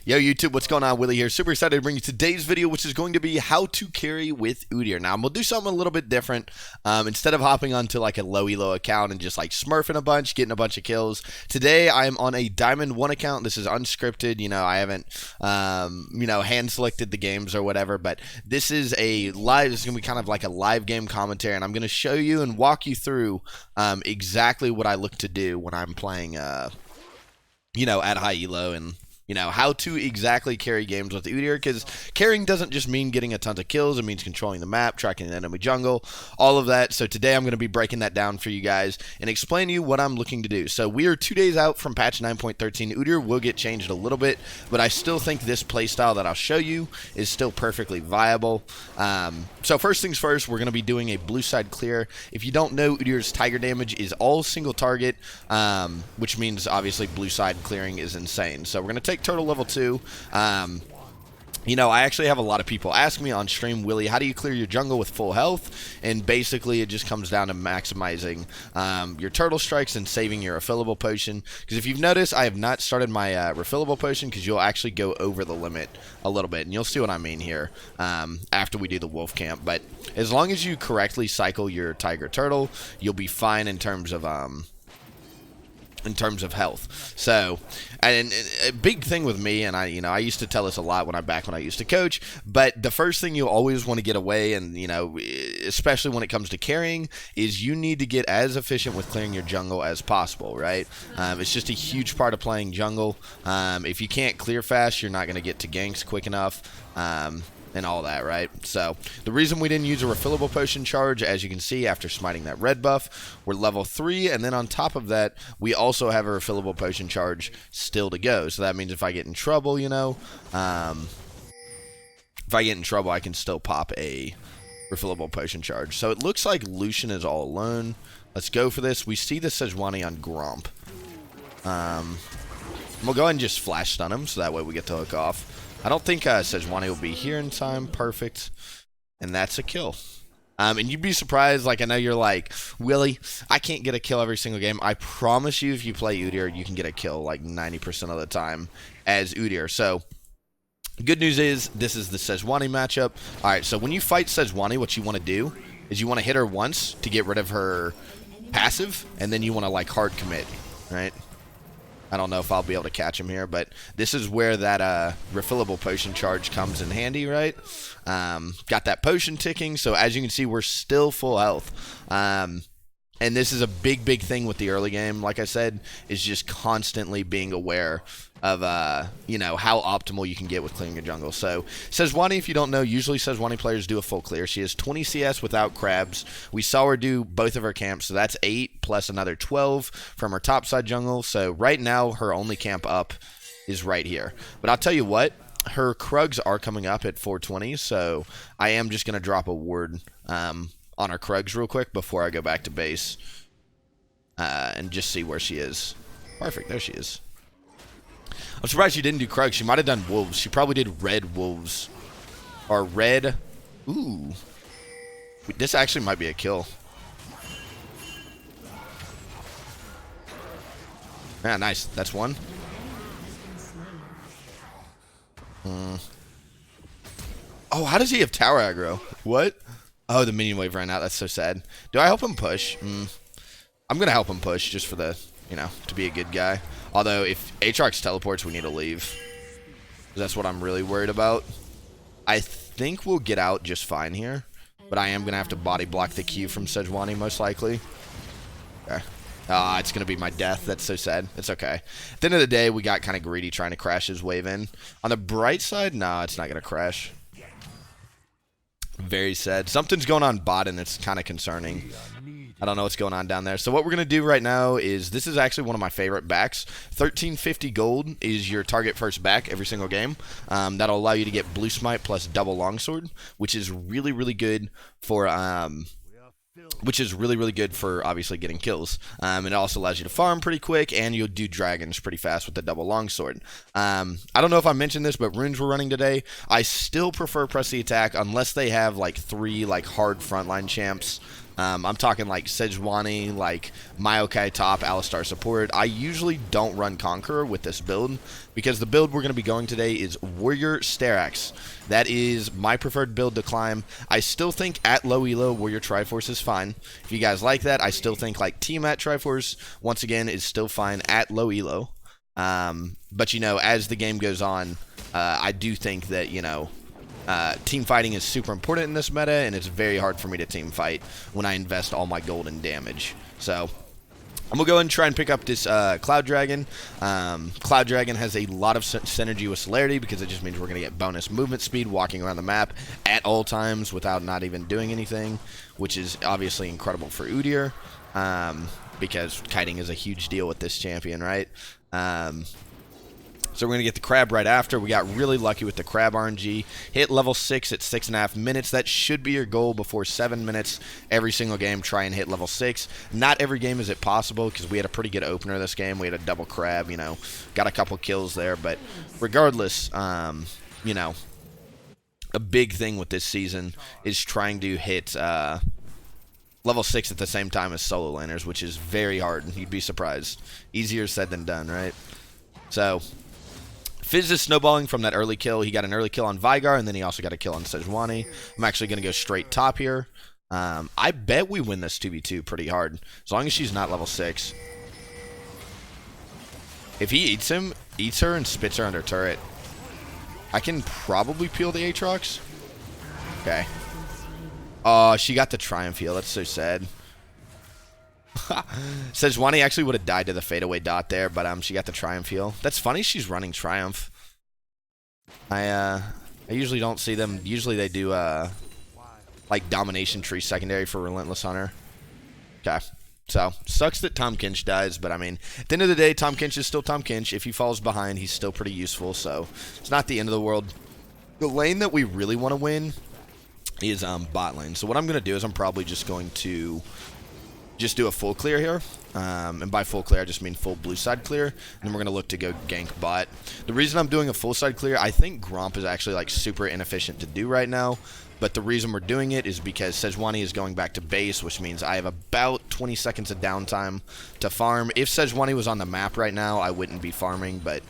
Yo YouTube, what's going on? Willie here. Super excited to bring you today's video, which is going to be how to carry with Udyr. Now, I'm going to do something a little bit different. Instead of hopping onto like a low ELO account and just like smurfing a bunch, getting a bunch of kills, today I'm on a Diamond 1 account. This is unscripted. You know, I haven't, hand selected the games or whatever, but this is a live, this is going to be kind of like a live game commentary, and I'm going to show you and walk you through exactly what I look to do when I'm playing, at high ELO and how to exactly carry games with Udyr, because carrying doesn't just mean getting a ton of kills. It means controlling the map, tracking the enemy jungle, all of that. So today I'm going to be breaking that down for you guys and explain to you what I'm looking to do. So we are 2 days out from patch 9.13. Udyr will get changed a little bit, but I still think this playstyle that I'll show you is still perfectly viable. So first things first, we're going to be doing a blue side clear. If you don't know, Udyr's tiger damage is all single target, which means obviously blue side clearing is insane. So we're going to take turtle level 2. I actually have a lot of people ask me on stream, Willie, how do you clear your jungle with full health? And basically it just comes down to maximizing your turtle strikes and saving your refillable potion. Because if you've noticed, I have not started my refillable potion, because you'll actually go over the limit a little bit, and you'll see what I mean here after we do the wolf camp. But as long as you correctly cycle your tiger turtle, you'll be fine in terms of health. So, and a big thing with me, and I used to tell this a lot when I used to coach, but the first thing you always want to get away, and especially when it comes to carrying, is you need to get as efficient with clearing your jungle as possible, right? It's just a huge part of playing jungle. If you can't clear fast, you're not going to get to ganks quick enough. And all that, right? So the reason we didn't use a refillable potion charge, as you can see after smiting that red buff, we're level 3, and then on top of that, we also have a refillable potion charge still to go. So that means if I get in trouble, I can still pop a refillable potion charge. So it looks like Lucian is all alone. Let's go for this. We see the Sejuani on Gromp. We'll go ahead and just flash stun him, so that way we get to hook off. I don't think Sejuani will be here in time. Perfect. And that's a kill. And you'd be surprised, like, I know you're like, Willie, I can't get a kill every single game. I promise you, if you play Udyr, you can get a kill like 90% of the time as Udyr. So, good news is, this is the Sejuani matchup. Alright, so when you fight Sejuani, what you want to do is you want to hit her once to get rid of her passive, and then you want to, like, hard commit, right? I don't know if I'll be able to catch him here, but this is where that refillable potion charge comes in handy, right? Got that potion ticking, so as you can see, we're still full health. And this is a big thing with the early game, like I said, is just constantly being aware of, how optimal you can get with clearing your jungle. So, Sejuani, if you don't know, usually Sejuani players do a full clear. She has 20 CS without crabs. We saw her do both of her camps, so that's 8 plus another 12 from her topside jungle. So, right now, her only camp up is right here. But I'll tell you what, her Krugs are coming up at 420, so I am just going to drop a ward on our Krugs real quick before I go back to base and just see where she is. Perfect, there she is. I'm surprised she didn't do Krugs. She might have done wolves. She probably did red wolves. Or red. Ooh. This actually might be a kill. Yeah, nice. That's one. Oh, how does he have tower aggro? What? Oh, the minion wave ran out. That's so sad. Do I help him push? I'm going to help him push just for the, to be a good guy. Although, if Aatrox teleports, we need to leave. That's what I'm really worried about. I think we'll get out just fine here. But I am going to have to body block the Q from Sejuani, most likely. Okay. It's going to be my death. That's so sad. It's okay. At the end of the day, we got kind of greedy trying to crash his wave in. On the bright side, nah, it's not going to crash. Very sad. Something's going on bot, and it's kind of concerning. I don't know what's going on down there. So what we're going to do right now is, this is actually one of my favorite backs. 1350 gold is your target first back every single game. That'll allow you to get blue smite plus double longsword, which is really good for obviously getting kills. It also allows you to farm pretty quick, and you'll do dragons pretty fast with the double longsword. I don't know if I mentioned this, but runes we're running today, I still prefer press the attack unless they have like 3 like hard frontline champs I'm talking like Sejuani, like Maokai top, Alistar support. I usually don't run Conqueror with this build because the build we're going to be going today is Warrior Sterak's. That is my preferred build to climb. I still think at low elo, Warrior Triforce is fine. If you guys like that, I still think like Team at Triforce, once again, is still fine at low elo. But, you know, as the game goes on, I do think that, you know, team fighting is super important in this meta, and it's very hard for me to team fight when I invest all my gold in damage. So I'm going to go ahead and try and pick up this Cloud Dragon. Cloud Dragon has a lot of synergy with Celerity because it just means we're going to get bonus movement speed walking around the map at all times without not even doing anything, which is obviously incredible for Udyr, because kiting is a huge deal with this champion, right? So we're going to get the crab right after. We got really lucky with the crab RNG. Hit level 6 at 6.5 minutes. That should be your goal before 7 minutes. Every single game, try and hit level 6. Not every game is it possible because we had a pretty good opener this game. We had a double crab, you know. Got a couple kills there. But regardless, you know, a big thing with this season is trying to hit level 6 at the same time as solo laners, which is very hard. You'd be surprised. Easier said than done, right? So Fizz is snowballing from that early kill. He got an early kill on Vigar, and then he also got a kill on Sejuani. I'm actually going to go straight top here. I bet we win this 2v2 pretty hard, as long as she's not level 6. If he eats her and spits her under turret, I can probably peel the Aatrox. Okay. Oh, she got the Triumph heal. That's so sad. Sejuani actually would have died to the fadeaway dot there, but she got the Triumph heal. That's funny she's running Triumph. I usually don't see them. Usually they do like Domination Tree secondary for Relentless Hunter. Okay. So, sucks that Tahm Kench dies, but I mean, at the end of the day, Tahm Kench is still Tahm Kench. If he falls behind, he's still pretty useful, so it's not the end of the world. The lane that we really want to win is bot lane. So what I'm going to do is I'm probably just going to just do a full clear here, and by full clear I just mean full blue side clear, and then we're going to look to go gank bot. The reason I'm doing a full side clear, I think Gromp is actually like super inefficient to do right now, but the reason we're doing it is because Sejuani is going back to base, which means I have about 20 seconds of downtime to farm. If Sejuani was on the map right now, I wouldn't be farming, but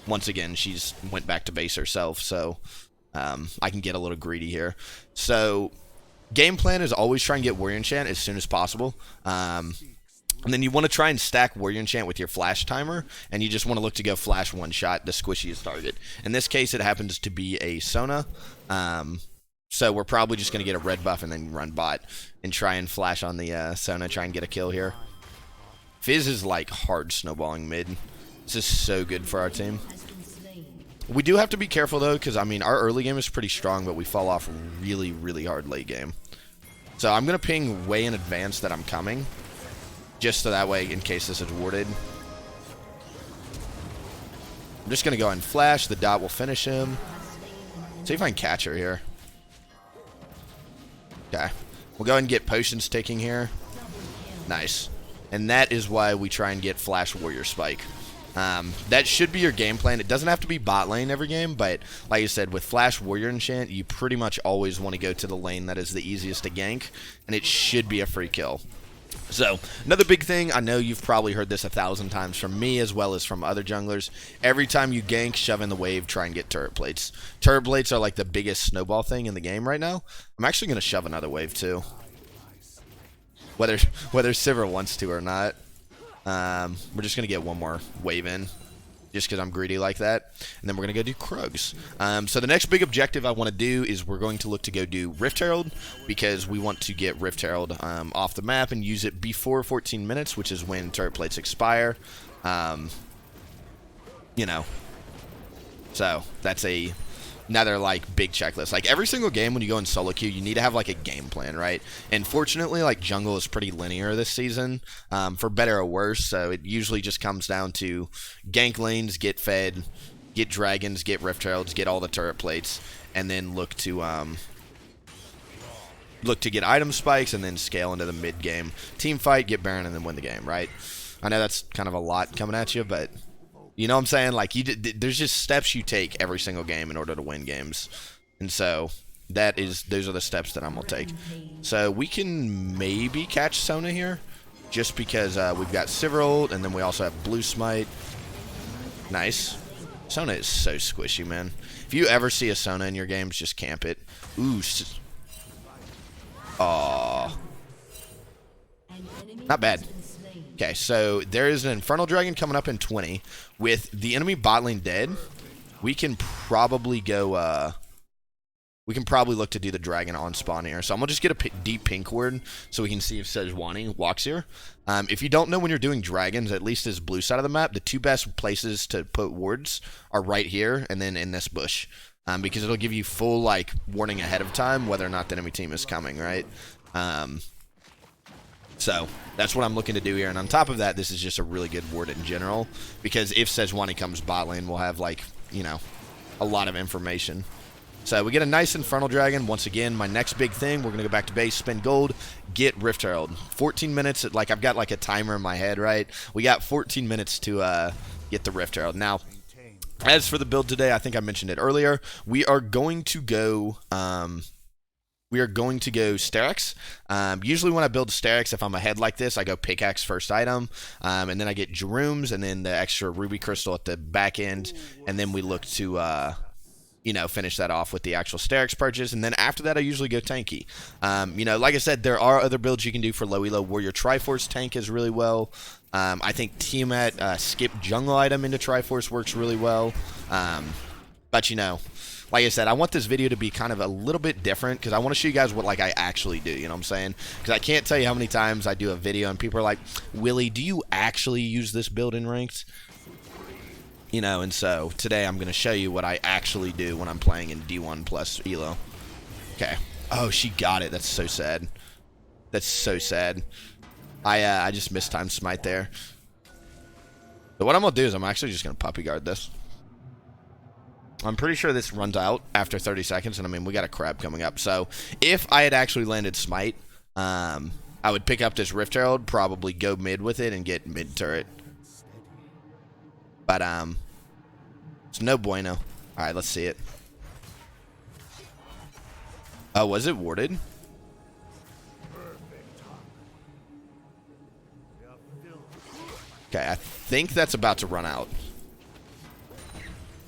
once again, she's went back to base herself, so I can get a little greedy here. So game plan is always try and get Warrior Enchant as soon as possible. And then you want to try and stack Warrior Enchant with your flash timer, and you just want to look to go flash one shot the squishiest target. In this case, it happens to be a Sona. So we're probably just going to get a red buff and then run bot and try and flash on the Sona, try and get a kill here. Fizz is like hard snowballing mid. This is so good for our team. We do have to be careful though, because I mean our early game is pretty strong, but we fall off really, really hard late game. So I'm going to ping way in advance that I'm coming, just so that way in case this is warded. I'm just going to go and flash. The dot will finish him. See if I can catch her here. Okay. We'll go ahead and get potions ticking here. Nice. And that is why we try and get flash warrior spike. That should be your game plan. It doesn't have to be bot lane every game, but like I said, with Flash Warrior Enchant, you pretty much always want to go to the lane that is the easiest to gank, and it should be a free kill. So, another big thing, I know you've probably heard this 1,000 times from me as well as from other junglers. Every time you gank, shove in the wave, try and get turret plates. Turret plates are like the biggest snowball thing in the game right now. I'm actually going to shove another wave too. Whether Sivir wants to or not. We're just going to get one more wave in, just because I'm greedy like that. And then we're going to go do Krugs. So the next big objective I want to do is we're going to look to go do Rift Herald, because we want to get Rift Herald off the map and use it before 14 minutes, which is when turret plates expire. You know, so that's another like big checklist. Like every single game when you go in solo queue, you need to have like a game plan, right? And fortunately, like jungle is pretty linear this season, for better or worse. So it usually just comes down to gank lanes, get fed, get dragons, get rift heralds, get all the turret plates, and then look to get item spikes, and then scale into the mid game, team fight, get Baron, and then win the game, right? I know that's kind of a lot coming at you, but you know what I'm saying? Like, there's just steps you take every single game in order to win games. And so those are the steps that I'm gonna take. So we can maybe catch Sona here, just because we've got Siverold, and then we also have Blue Smite. Nice. Sona is so squishy, man. If you ever see a Sona in your games, just camp it. Ooh. Aw. Not bad. Okay, so there is an Infernal Dragon coming up in 20. With the enemy bot lane dead, we can probably go, we can probably look to do the dragon on spawn here. So I'm going to just get a deep pink ward so we can see if Sejuani walks here. If you don't know when you're doing dragons, at least this blue side of the map, the two best places to put wards are right here and then in this bush. Because it'll give you full, like, warning ahead of time whether or not the enemy team is coming, right? So that's what I'm looking to do here. And on top of that, this is just a really good ward in general. Because if Sejuani comes bot lane, we'll have, like, you know, a lot of information. So we get a nice Infernal Dragon. Once again, my next big thing, we're going to go back to base, spend gold, get Rift Herald. 14 minutes, like I've got like a timer in my head, right? We got 14 minutes to get the Rift Herald. Now, as for the build today, I think I mentioned it earlier, we are going to go Sterak's. Usually when I build Sterak's, if I'm ahead like this, I go Pickaxe first item, and then I get Jerome's, and then the extra Ruby Crystal at the back end, and then we look to... you know, finish that off with the actual Sterak's purchase, and then after that, I usually go tanky. You know, like I said, there are other builds you can do for low elo. Warrior Triforce tank is really well. I think Tiamat skip jungle item into Triforce works really well. But you know, like I said, I want this video to be kind of a little bit different because I want to show you guys what like I actually do. You know what I'm saying? Because I can't tell you how many times I do a video and people are like, "Willie, do you actually use this build in ranked?" You know, and so today I'm going to show you what I actually do when I'm playing in D1 plus ELO. Okay. Oh, she got it. That's so sad. That's so sad. I just mistimed smite there. But what I'm going to do is I'm actually just going to puppy guard this. I'm pretty sure this runs out after 30 seconds, and I mean, we got a crab coming up. So if I had actually landed smite, I would pick up this Rift Herald, probably go mid with it, and get mid turret. But, it's no bueno. Alright, let's see it. Oh, was it warded? Okay, I think that's about to run out.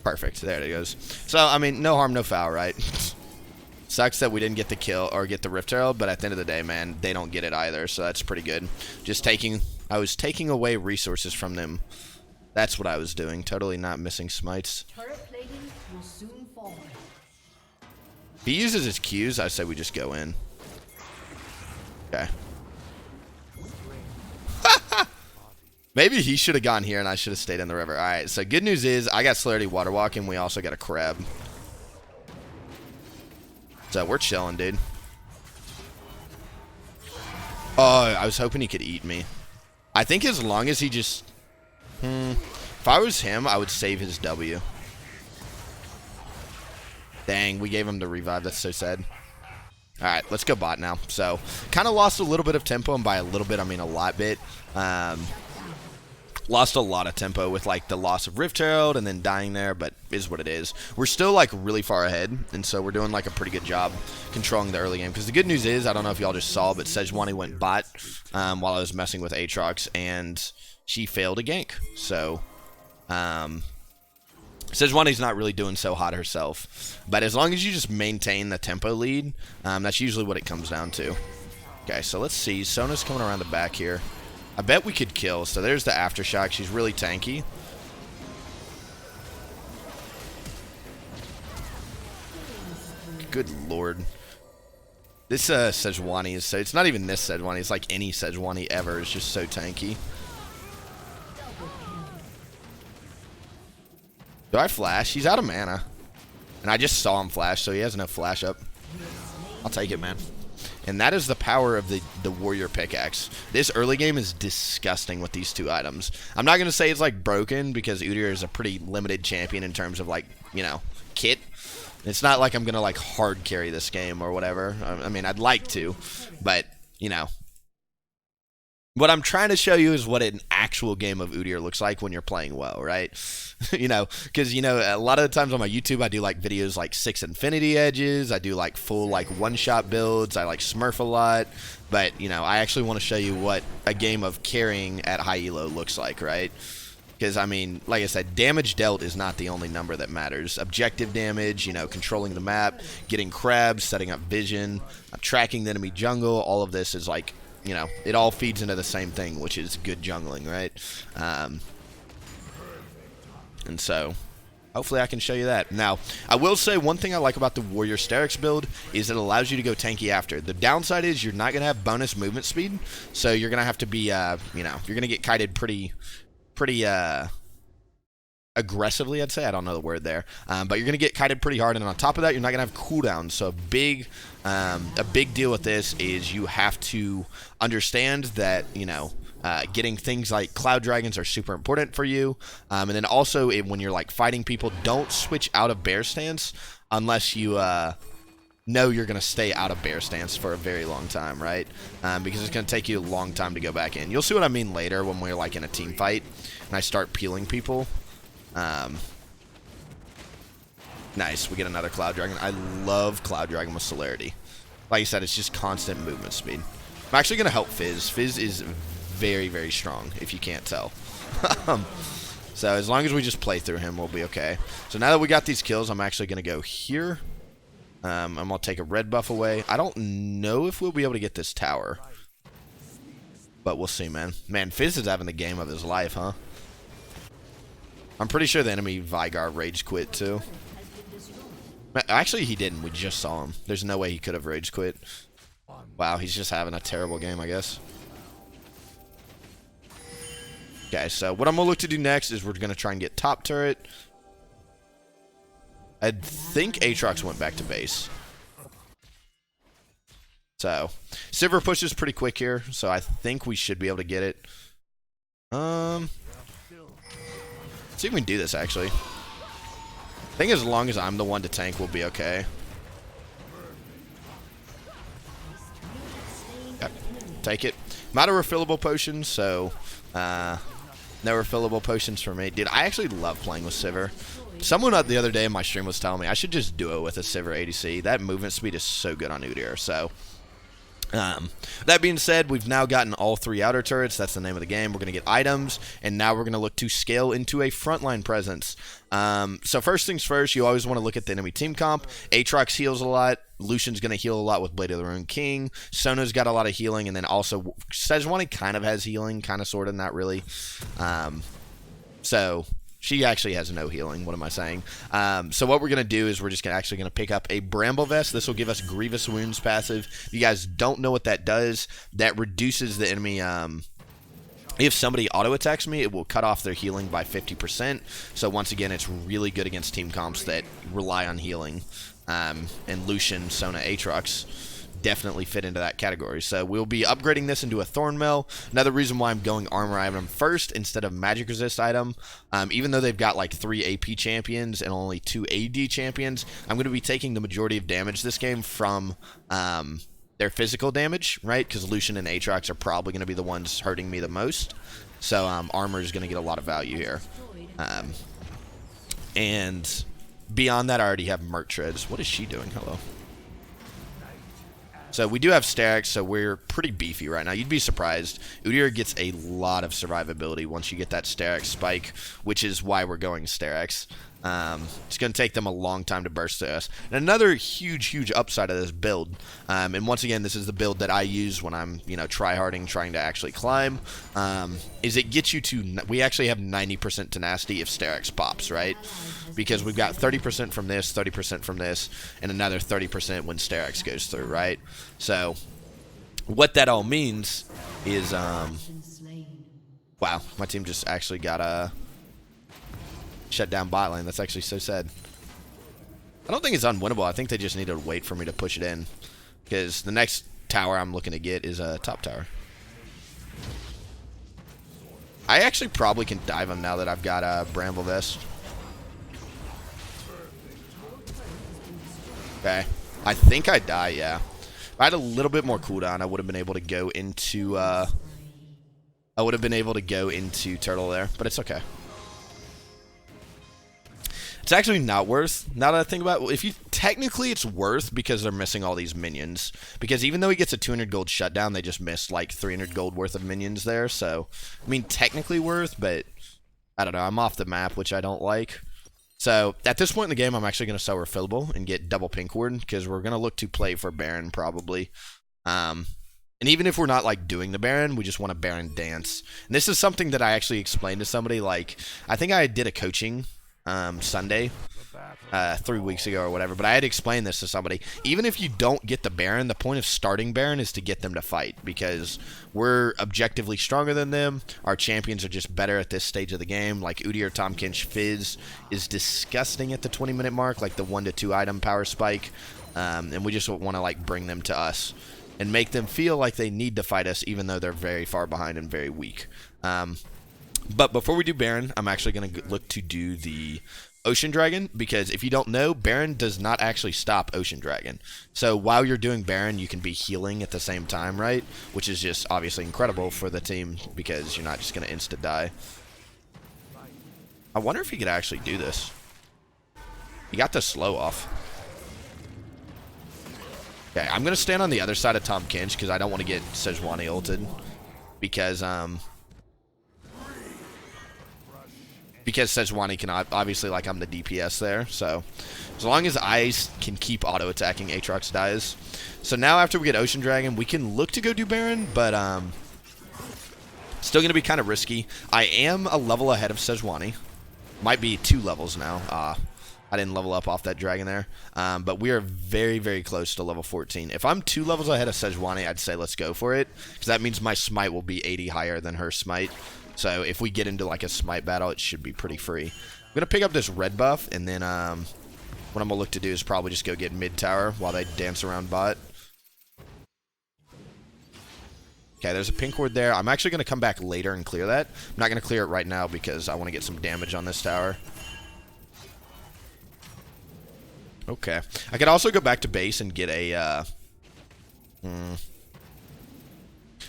Perfect, there it goes. So, I mean, no harm, no foul, right? Sucks that we didn't get the kill or get the Rift Herald, but at the end of the day, man, they don't get it either, so that's pretty good. I was taking away resources from them. That's what I was doing. Totally not missing smites. Turret plating will soon fall. If he uses his Qs, I say we just go in. Okay. Maybe he should have gone here and I should have stayed in the river. Alright, so good news is I got Celerity Water Walking. We also got a crab. So we're chilling, dude. Oh, I was hoping he could eat me. I think as long as he just... If I was him, I would save his W. Dang, we gave him the revive. That's so sad. Alright, let's go bot now. So, kind of lost a little bit of tempo, and by a little bit, I mean a lot bit. Lost a lot of tempo with, like, the loss of Rift Herald and then dying there, but is what it is. We're still, like, really far ahead, and so we're doing, like, a pretty good job controlling the early game. Because the good news is, I don't know if y'all just saw, but Sejuani went bot while I was messing with Aatrox, and... she failed a gank, so Sejuani's not really doing so hot herself. But as long as you just maintain the tempo lead, that's usually what it comes down to. Okay, so let's see. Sona's coming around the back here. I bet we could kill. So there's the Aftershock. She's really tanky. Good lord. This Sejuani is so... it's not even this Sejuani. It's like any Sejuani ever. It's just so tanky. Do I flash? He's out of mana. And I just saw him flash, so he has no flash up. I'll take it, man. And that is the power of the Warrior Pickaxe. This early game is disgusting with these two items. I'm not going to say it's, like, broken, because Udyr is a pretty limited champion in terms of, like, you know, kit. It's not like I'm going to, like, hard carry this game or whatever. I mean, I'd like to, but, you know, What I'm trying to show you is what an actual game of Udyr looks like when you're playing well, right? Because a lot of the times on my YouTube, I do like videos like 6 Infinity Edges. I do like full like one-shot builds. I like Smurf a lot, but I actually want to show you what a game of carrying at high elo looks like, right? Because, I mean, like I said, damage dealt is not the only number that matters. Objective damage, controlling the map, getting crabs, setting up vision, tracking the enemy jungle, all of this is like, it all feeds into the same thing, which is good jungling, right? And so, hopefully I can show you that. Now, I will say one thing I like about the Warrior Sterix build is it allows you to go tanky after. The downside is you're not going to have bonus movement speed, so you're going to have to be, you're going to get kited pretty aggressively, I'd say. I don't know the word there, but you're gonna get kited pretty hard, and on top of that, you're not gonna have cooldowns. So a big deal with this is you have to understand that getting things like cloud dragons are super important for you, and then also when you're like fighting people, don't switch out of bear stance unless you know you're going to stay out of bear stance for a very long time, right? Because it's going to take you a long time to go back in. You'll see what I mean later when we're like in a team fight and I start peeling people. Nice, we get another Cloud Dragon. I love Cloud Dragon with celerity. Like I said, it's just constant movement speed. I'm actually going to help Fizz. Fizz is very, very strong, if you can't tell. So as long as we just play through him, we'll be okay. So now that we got these kills, I'm actually going to go here. I'm going to take a red buff away. I don't know if we'll be able to get this tower. But we'll see, man. Man, Fizz is having the game of his life, huh? I'm pretty sure the enemy Vygar rage quit, too. Actually, he didn't. We just saw him. There's no way he could have rage quit. Wow, he's just having a terrible game, I guess. Okay, so what I'm going to look to do next is we're going to try and get top turret. I think Aatrox went back to base. So, Sivir pushes pretty quick here, so I think we should be able to get it. Let's see if we can do this, actually. I think as long as I'm the one to tank, we'll be okay. Yep. Take it. I'm out of refillable potions, so no refillable potions for me. Dude, I actually love playing with Sivir. Someone the other day in my stream was telling me I should just do it with a Sivir ADC. That movement speed is so good on Udyr. So, that being said, we've now gotten all 3 outer turrets. That's the name of the game. We're going to get items, and now we're going to look to scale into a frontline presence. So first things first, you always want to look at the enemy team comp. Aatrox heals a lot. Lucian's going to heal a lot with Blade of the Ruined King. Sona's got a lot of healing, and then also Sejuani kind of has healing, kind of, sort of, not really. So she actually has no healing. What am I saying? So what we're going to do is we're just actually going to pick up a Bramble Vest. This will give us Grievous Wounds passive. If you guys don't know what that does, that reduces the enemy... if somebody auto-attacks me, it will cut off their healing by 50%. So once again, it's really good against team comps that rely on healing. And Lucian, Sona, Aatrox definitely fit into that category. So we'll be upgrading this into a Thornmail. Another reason why I'm going armor item first instead of magic resist item. Even though they've got like 3 AP champions and only 2 AD champions, I'm going to be taking the majority of damage this game from their physical damage, right? Because Lucian and Aatrox are probably going to be the ones hurting me the most. So armor is going to get a lot of value here. And beyond that, I already have Merc Treads. What is she doing? Hello. So we do have Sterix, so we're pretty beefy right now. You'd be surprised. Udyr gets a lot of survivability once you get that Sterix spike, which is why we're going Sterix. It's going to take them a long time to burst to us. And another huge upside of this build, and once again, this is the build that I use when I'm, tryharding, trying to actually climb, is it gets you to, we actually have 90% tenacity if Sterix pops, right? Because we've got 30% from this, 30% from this, and another 30% when Sterix goes through, right? So, what that all means is, wow, my team just actually got shut down bot lane. That's actually so sad. I don't think it's unwinnable. I think they just need to wait for me to push it in. Because the next tower I'm looking to get is a top tower. I actually probably can dive him now that I've got a Bramble Vest. Okay. I think I die, yeah. If I had a little bit more cooldown, I would have been able to go into I would have been able to go into turtle there, but it's okay. It's actually not worth, now that I think about it. If you technically it's worth because they're missing all these minions. Because even though he gets a 200 gold shutdown, they just missed like 300 gold worth of minions there. So, I mean, technically worth, but I don't know. I'm off the map, which I don't like. So, at this point in the game, I'm actually going to sell Refillable and get double Pink Ward because we're going to look to play for Baron probably. And even if we're not like doing the Baron, we just want a Baron dance. And this is something that I actually explained to somebody. Like, I think I did a coaching Sunday 3 weeks ago or whatever, but I had to explain this to somebody. Even if you don't get the Baron, the point of starting Baron is to get them to fight because we're objectively stronger than them. Our champions are just better at this stage of the game. Like Udyr, Tahm Kench, Fizz is disgusting at the 20-minute mark, like the 1 to 2 item power spike, and we just want to like bring them to us and make them feel like they need to fight us even though they're very far behind and very weak. But before we do Baron, I'm actually going to look to do the Ocean Dragon, because if you don't know, Baron does not actually stop Ocean Dragon. So while you're doing Baron, you can be healing at the same time, right? Which is just obviously incredible for the team, because you're not just going to insta-die. I wonder if he could actually do this. He got the slow off. Okay, I'm going to stand on the other side of Tahm Kench, because I don't want to get Sejuani ulted. Because Sejuani can obviously, like, I'm the DPS there, so as long as I can keep auto-attacking, Aatrox dies. So now after we get Ocean Dragon, we can look to go do Baron, but still going to be kind of risky. I am a level ahead of Sejuani. Might be 2 levels now. I didn't level up off that dragon there, but we are very, very close to level 14. If I'm 2 levels ahead of Sejuani, I'd say let's go for it, because that means my smite will be 80 higher than her smite. So if we get into like a smite battle, it should be pretty free. I'm going to pick up this red buff, and then what I'm going to look to do is probably just go get mid tower while they dance around bot. Okay, there's a pink ward there. I'm actually going to come back later and clear that. I'm not going to clear it right now because I want to get some damage on this tower. Okay. I could also go back to base and get a...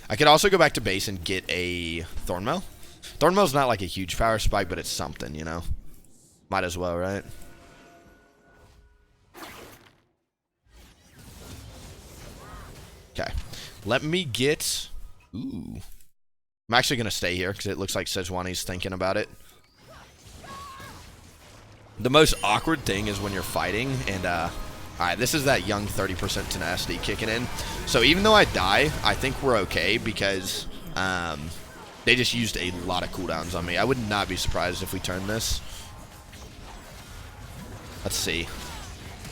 I could also go back to base and get a Thornmail. Thornmail's not like a huge power spike, but it's something, you know. Might as well, right? Okay. Let me get... Ooh. I'm actually going to stay here because it looks like Sejuani's thinking about it. The most awkward thing is when you're fighting and... Alright, this is that young 30% tenacity kicking in. So even though I die, I think we're okay because they just used a lot of cooldowns on me. I would not be surprised if we turn this. Let's see.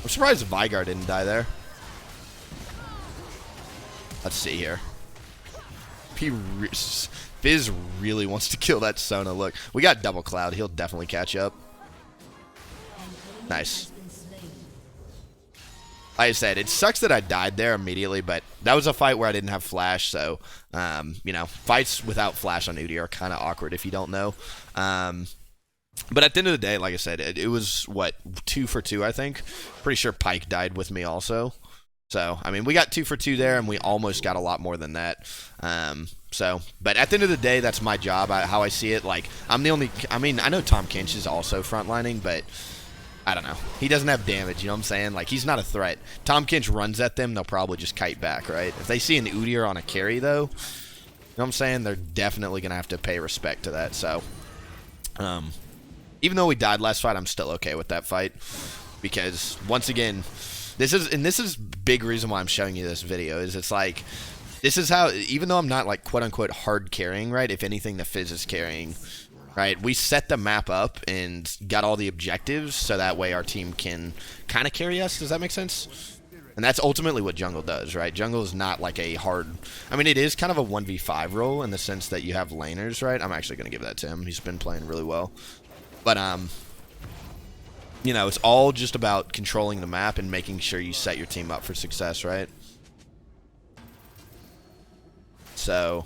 I'm surprised Vygar didn't die there. Let's see here. Fizz really wants to kill that Sona. Look, we got Double Cloud. He'll definitely catch up. Nice. Like I said, it sucks that I died there immediately, but that was a fight where I didn't have flash, so, you know, fights without flash on Udyr are kind of awkward if you don't know. But at the end of the day, like I said, it was, what, 2 for 2, I think? Pretty sure Pyke died with me also. So, I mean, we got 2 for 2 there, and we almost got a lot more than that. But at the end of the day, that's my job, how I see it. Like, I'm the only, I mean, I know Tahm Kench is also frontlining, but... I don't know. He doesn't have damage, you know what I'm saying? Like, he's not a threat. Tahm Kench runs at them, they'll probably just kite back, right? If they see an Udyr on a carry, though, you know what I'm saying? They're definitely going to have to pay respect to that, so... even though we died last fight, I'm still okay with that fight. Because, once again, this is big reason why I'm showing you this video, is it's like... This is how, even though I'm not, like, quote-unquote hard carrying, right? If anything, the Fizz is carrying... Right, we set the map up and got all the objectives so that way our team can kind of carry us. Does that make sense? And that's ultimately what jungle does, right? Jungle is not like a hard... I mean, it is kind of a 1v5 role in the sense that you have laners, right? I'm actually going to give that to him. He's been playing really well. But, you know, it's all just about controlling the map and making sure you set your team up for success, right? So...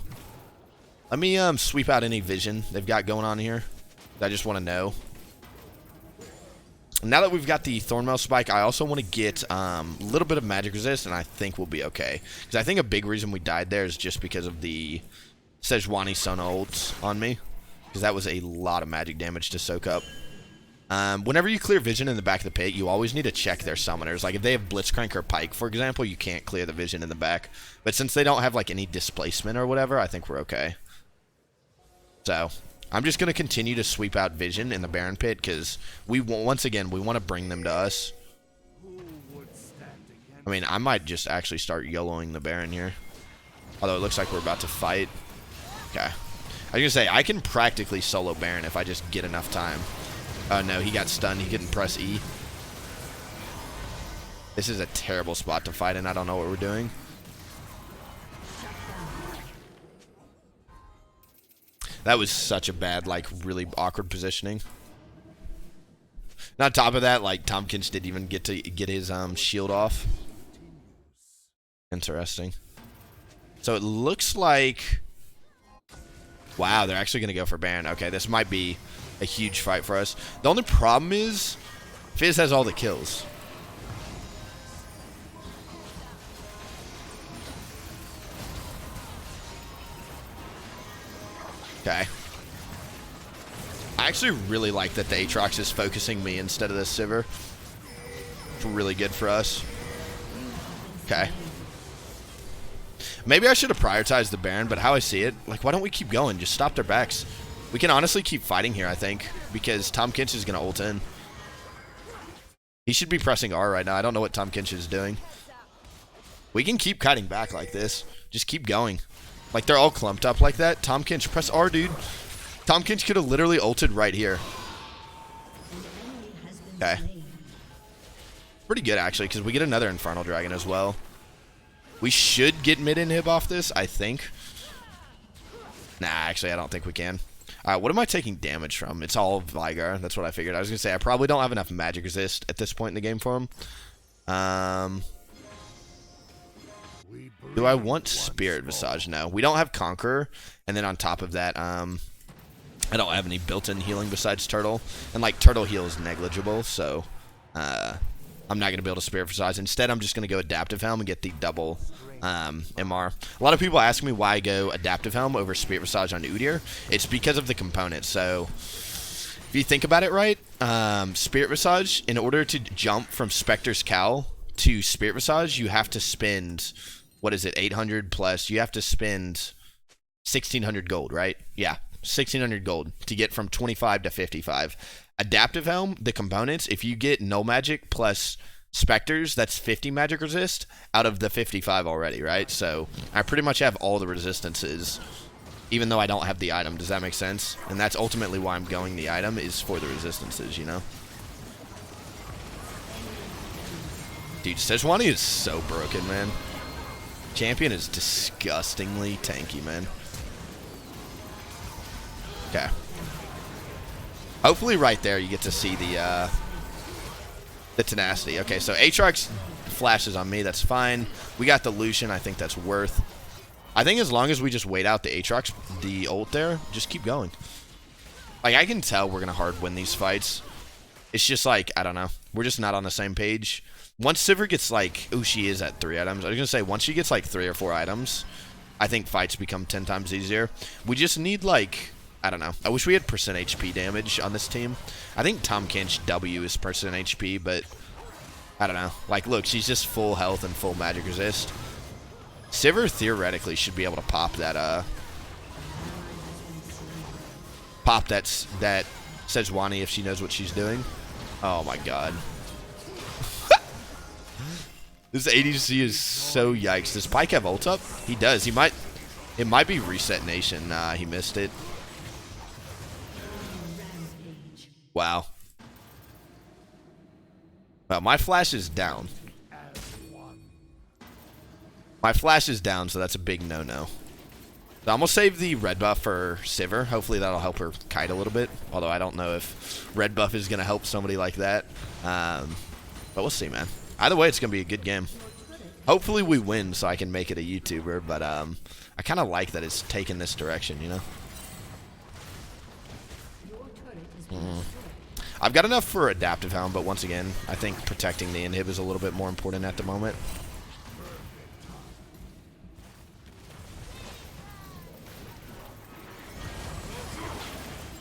Let me sweep out any vision they've got going on here. I just want to know. Now that we've got the Thornmail spike, I also want to get a little bit of magic resist, and I think we'll be okay. Because I think a big reason we died there is just because of the Sejuani Sona ults on me, because that was a lot of magic damage to soak up. Whenever you clear vision in the back of the pit, you always need to check their summoners. Like, if they have Blitzcrank or Pike, for example, you can't clear the vision in the back. But since they don't have, like, any displacement or whatever, I think we're okay. So, I'm just going to continue to sweep out vision in the Baron pit, because once again, we want to bring them to us. I mean, I might just actually start YOLOing the Baron here. Although it looks like we're about to fight. Okay. I was going to say, I can practically solo Baron if I just get enough time. Oh, no, he got stunned. He couldn't press E. This is a terrible spot to fight in. I don't know what we're doing. That was such a bad, like, really awkward positioning. And on top of that, like, Tompkins didn't even get to get his shield off. Interesting. So it looks like... Wow, they're actually going to go for Baron. Okay, this might be a huge fight for us. The only problem is Fizz has all the kills. Okay. I actually really like that the Aatrox is focusing me instead of the Sivir. It's really good for us. Okay. Maybe I should have prioritized the Baron, but how I see it, like, why don't we keep going? Just stop their backs. We can honestly keep fighting here, I think, because Tahm Kench is going to ult in. He should be pressing R right now. I don't know what Tahm Kench is doing. We can keep kiting back like this. Just keep going. Like, they're all clumped up like that. Tahm Kench, press R, dude. Tahm Kench could have literally ulted right here. Okay. Pretty good, actually, because we get another Infernal Dragon as well. We should get mid-inhib off this, I think. Nah, actually, I don't think we can. What am I taking damage from? It's all Vigar. That's what I figured. I was going to say, I probably don't have enough magic resist at this point in the game for him. Do I want Spirit Visage? No. We don't have Conqueror. And then on top of that, I don't have any built-in healing besides Turtle. And, like, Turtle heal is negligible, so I'm not going to be able to Spirit Visage. Instead, I'm just going to go Adaptive Helm and get the double MR. A lot of people ask me why I go Adaptive Helm over Spirit Visage on Udyr. It's because of the components. So, if you think about it right, Spirit Visage, in order to jump from Spectre's Cowl to Spirit Visage, you have to spend, what is it, 800 plus? You have to spend 1,600 gold, right? Yeah, 1,600 gold to get from 25 to 55. Adaptive Helm, the components, if you get no magic plus Spectres, that's 50 magic resist out of the 55 already, right? So I pretty much have all the resistances, even though I don't have the item. Does that make sense? And that's ultimately why I'm going the item, is for the resistances, you know? Dude, Sejuani is so broken, man. Champion is disgustingly tanky, man. Okay. Hopefully right there you get to see the tenacity. Okay, so Aatrox flashes on me. That's fine. We got the Lucian. I think that's worth. I think as long as we just wait out the Aatrox, the ult there, just keep going. Like, I can tell we're going to hard win these fights. It's just like, I don't know. We're just not on the same page. Once Sivir gets like, ooh, she is at 3 items. I was going to say, once she gets like 3 or 4 items, I think fights become 10 times easier. We just need like... I don't know. I wish we had percent HP damage on this team. I think Tahm Kench W is percent HP, but I don't know. Like, look, she's just full health and full magic resist. Sivir theoretically should be able to pop that, that Sejuani if she knows what she's doing. Oh my god. This ADC is so yikes. Does Pike have ult up? He does. He might. It might be Reset Nation. Nah, he missed it. Wow. Well, my flash is down. My flash is down, so that's a big no-no. So I'm going to save the red buff for Sivir. Hopefully that'll help her kite a little bit. Although I don't know if red buff is going to help somebody like that. But we'll see, man. Either way, it's going to be a good game. Hopefully we win so I can make it a YouTuber. But I kind of like that it's taken this direction, you know? I've got enough for Adaptive Helm, but once again, I think protecting the inhib is a little bit more important at the moment.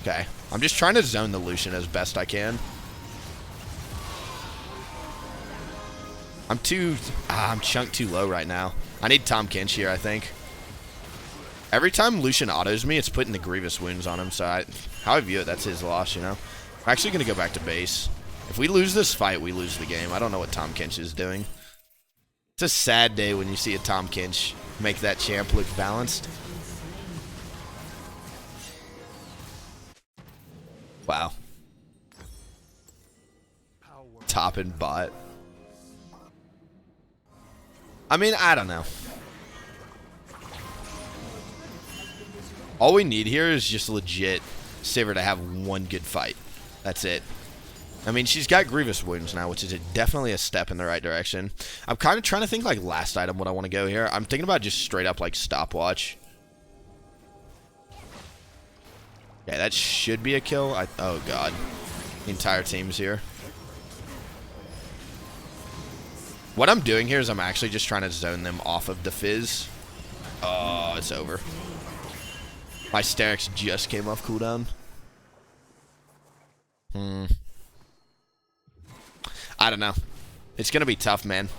Okay. I'm just trying to zone the Lucian as best I can. I'm chunked too low right now. I need Tom Kinch here, I think. Every time Lucian autos me, it's putting the Grievous wounds on him, so how I view it, that's his loss, you know? I'm actually going to go back to base. If we lose this fight, we lose the game. I don't know what Tom Kinch is doing. It's a sad day when you see a Tom Kinch make that champ look balanced. Wow. Top and bot. I mean, I don't know. All we need here is just legit Sivir to have one good fight. That's it. I mean, she's got Grievous wounds now, which is definitely a step in the right direction. I'm kind of trying to think, like, last item, what I want to go here. I'm thinking about just straight up, like, stopwatch. Yeah, that should be a kill. Oh, God. The entire team's here. What I'm doing here is I'm actually just trying to zone them off of the Fizz. Oh, it's over. My Sterix just came off cooldown. I don't know. It's going to be tough, man.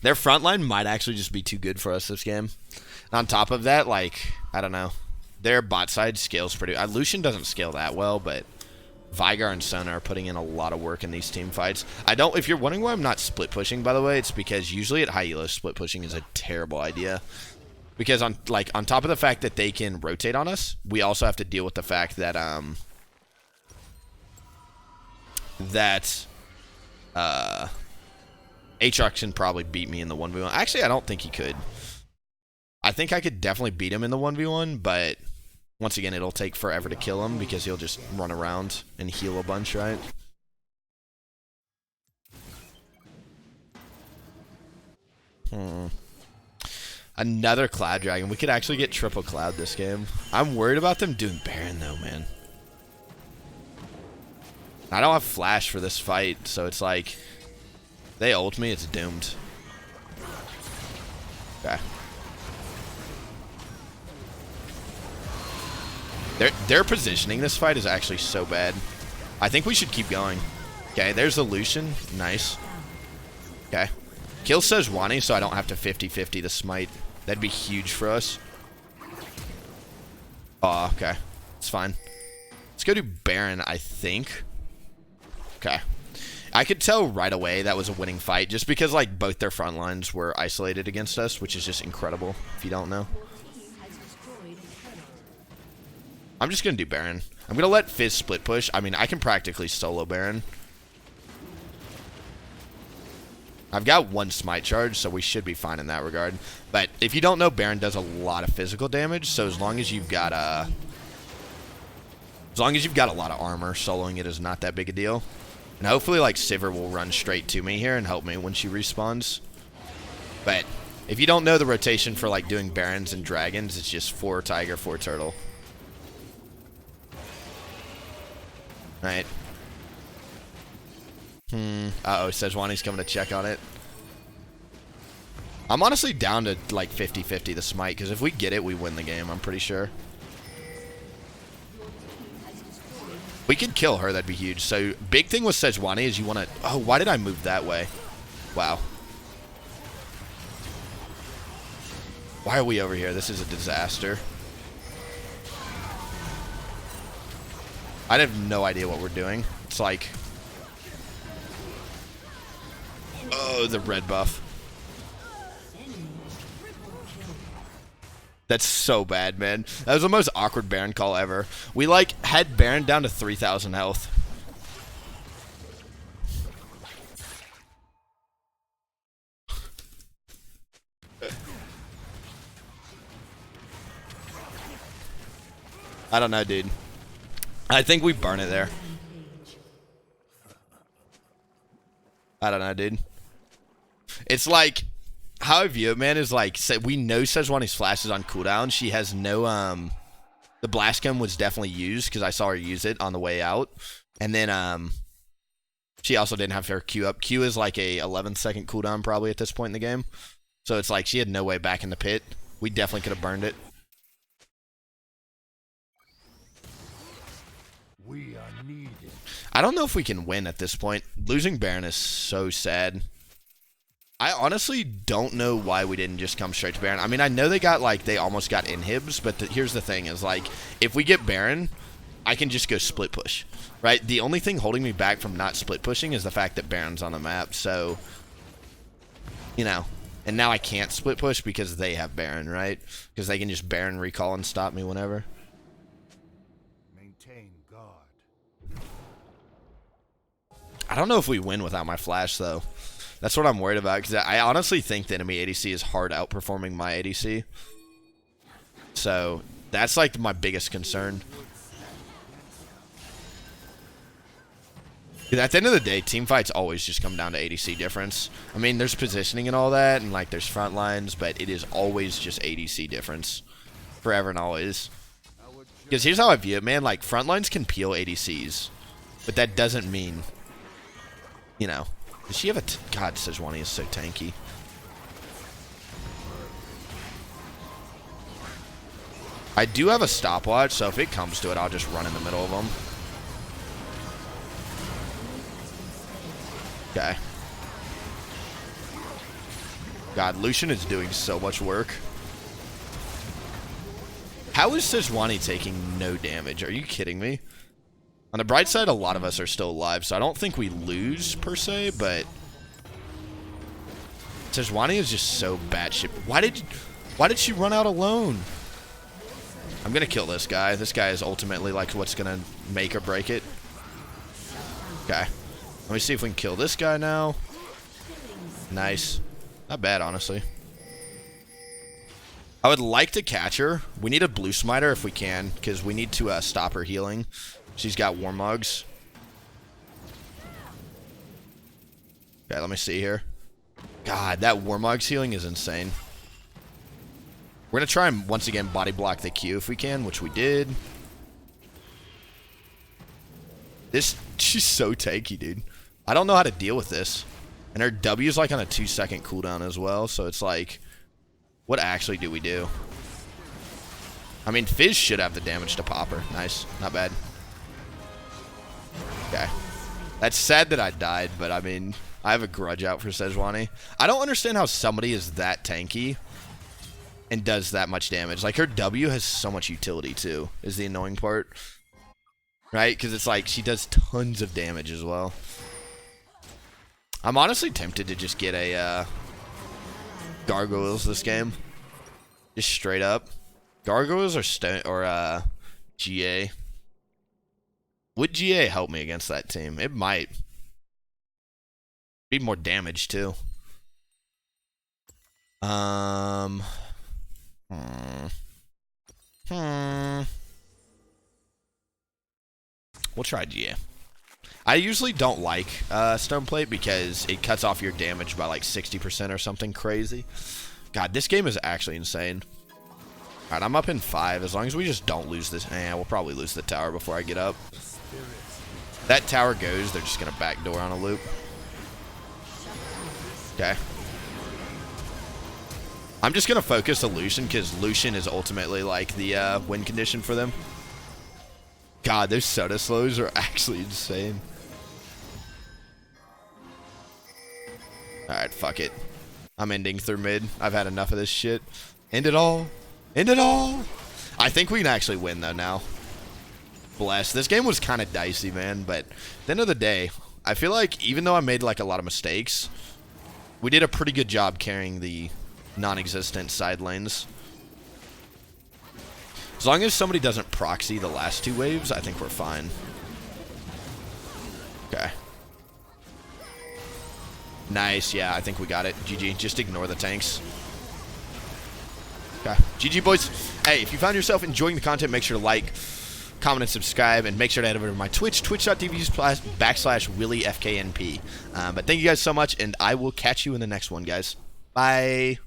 Their front line might actually just be too good for us this game. And on top of that, like, I don't know. Their bot side scales pretty... Lucian doesn't scale that well, but Veigar and Sona are putting in a lot of work in these team fights. If you're wondering why I'm not split pushing, by the way, it's because usually at high elo, split pushing is a terrible idea. Because on top of the fact that they can rotate on us, we also have to deal with the fact that Aatrox can probably beat me in the 1v1. Actually, I don't think he could. I think I could definitely beat him in the 1v1, but once again, it'll take forever to kill him because he'll just run around and heal a bunch, right? Another Cloud Dragon. We could actually get triple Cloud this game. I'm worried about them doing Baron, though, man. I don't have Flash for this fight, so it's like... They ult me, it's doomed. Okay. Their positioning this fight is actually so bad. I think we should keep going. Okay, there's the Lucian. Nice. Okay. Kill Sejuani so I don't have to 50-50 the smite. That'd be huge for us. Oh, okay. It's fine. Let's go do Baron, I think. Okay. I could tell right away that was a winning fight just because, like, both their front lines were isolated against us, which is just incredible if you don't know. I'm just going to do Baron. I'm going to let Fizz split push. I mean, I can practically solo Baron. I've got one smite charge, so we should be fine in that regard. But if you don't know, Baron does a lot of physical damage, so as long as you've got a lot of armor, soloing it is not that big a deal. And hopefully, like, Sivir will run straight to me here and help me when she respawns. But if you don't know the rotation for, like, doing Barons and Dragons, it's just 4 Tiger, 4 Turtle. Right. Uh-oh, Sejuani's coming to check on it. I'm honestly down to, like, 50-50 the smite, because if we get it, we win the game, I'm pretty sure. We could kill her, that'd be huge. So, big thing with Sejuani is you want to... Oh, why did I move that way? Wow. Why are we over here? This is a disaster. I have no idea what we're doing. It's like... Oh, the red buff. That's so bad, man. That was the most awkward Baron call ever. We, like, had Baron down to 3,000 health. I don't know, dude. I think we burn it there. I don't know, dude. It's like... How I view it, man, is like, we know Sejuani's flash is on cooldown. She has no, the blast cone was definitely used because I saw her use it on the way out. And then, she also didn't have her Q up. Q is like a 11-second cooldown probably at this point in the game. So it's like she had no way back in the pit. We definitely could have burned it. We are needed. I don't know if we can win at this point. Losing Baron is so sad. I honestly don't know why we didn't just come straight to Baron. I mean, I know they got, like, they almost got inhibs, but here's the thing is, like, if we get Baron, I can just go split push, right? The only thing holding me back from not split pushing is the fact that Baron's on the map, so, you know. And now I can't split push because they have Baron, right? Because they can just Baron recall and stop me whenever. Maintain guard. I don't know if we win without my flash, though. That's what I'm worried about, because I honestly think the enemy ADC is hard outperforming my ADC. So, that's like my biggest concern. At the end of the day, team fights always just come down to ADC difference. I mean, there's positioning and all that, and like there's front lines, but it is always just ADC difference. Forever and always. Because here's how I view it, man. Like, front lines can peel ADCs, but that doesn't mean, you know. Does she have a... God, Sejuani is so tanky. I do have a stopwatch, so if it comes to it, I'll just run in the middle of them. Okay. God, Lucian is doing so much work. How is Sejuani taking no damage? Are you kidding me? On the bright side, a lot of us are still alive, so I don't think we lose, per se, but... Sejuani is just so batshit. Why did she run out alone? I'm gonna kill this guy. This guy is ultimately, like, what's gonna make or break it. Okay. Let me see if we can kill this guy now. Nice. Not bad, honestly. I would like to catch her. We need a blue smiter if we can, because we need to stop her healing. She's got Warmugs. Okay, let me see here. God, that Warmugs healing is insane. We're going to try and, once again, body block the Q if we can, which we did. She's so tanky, dude. I don't know how to deal with this. And her W is like on a 2-second cooldown as well, so it's like, what actually do we do? I mean, Fizz should have the damage to pop her. Nice. Not bad. Okay. That's sad that I died, but I mean, I have a grudge out for Sejuani. I don't understand how somebody is that tanky and does that much damage. Like, her W has so much utility, too, is the annoying part. Right? Because it's like, she does tons of damage as well. I'm honestly tempted to just get a Gargoyles this game. Just straight up. Gargoyles or GA. Would GA help me against that team? It might. Be more damage too. We'll try GA. I usually don't like Stoneplate because it cuts off your damage by like 60% or something crazy. God, this game is actually insane. Alright, I'm up in 5. As long as we just don't lose this. We'll probably lose the tower before I get up. That tower goes, they're just going to backdoor on a loop. Okay. I'm just going to focus on Lucian because Lucian is ultimately like the win condition for them. God, those soda slows are actually insane. Alright, fuck it. I'm ending through mid. I've had enough of this shit. End it all. End it all. I think we can actually win, though, now. Bless. This game was kind of dicey, man, but at the end of the day, I feel like even though I made, like, a lot of mistakes, we did a pretty good job carrying the non-existent side lanes. As long as somebody doesn't proxy the last 2 waves, I think we're fine. Okay. Nice, yeah, I think we got it. GG, just ignore the tanks. Okay, GG, boys. Hey, if you found yourself enjoying the content, make sure to like, comment, and subscribe, and make sure to head over to my Twitch, twitch.tv/WillieFKNP. But thank you guys so much, and I will catch you in the next one, guys. Bye.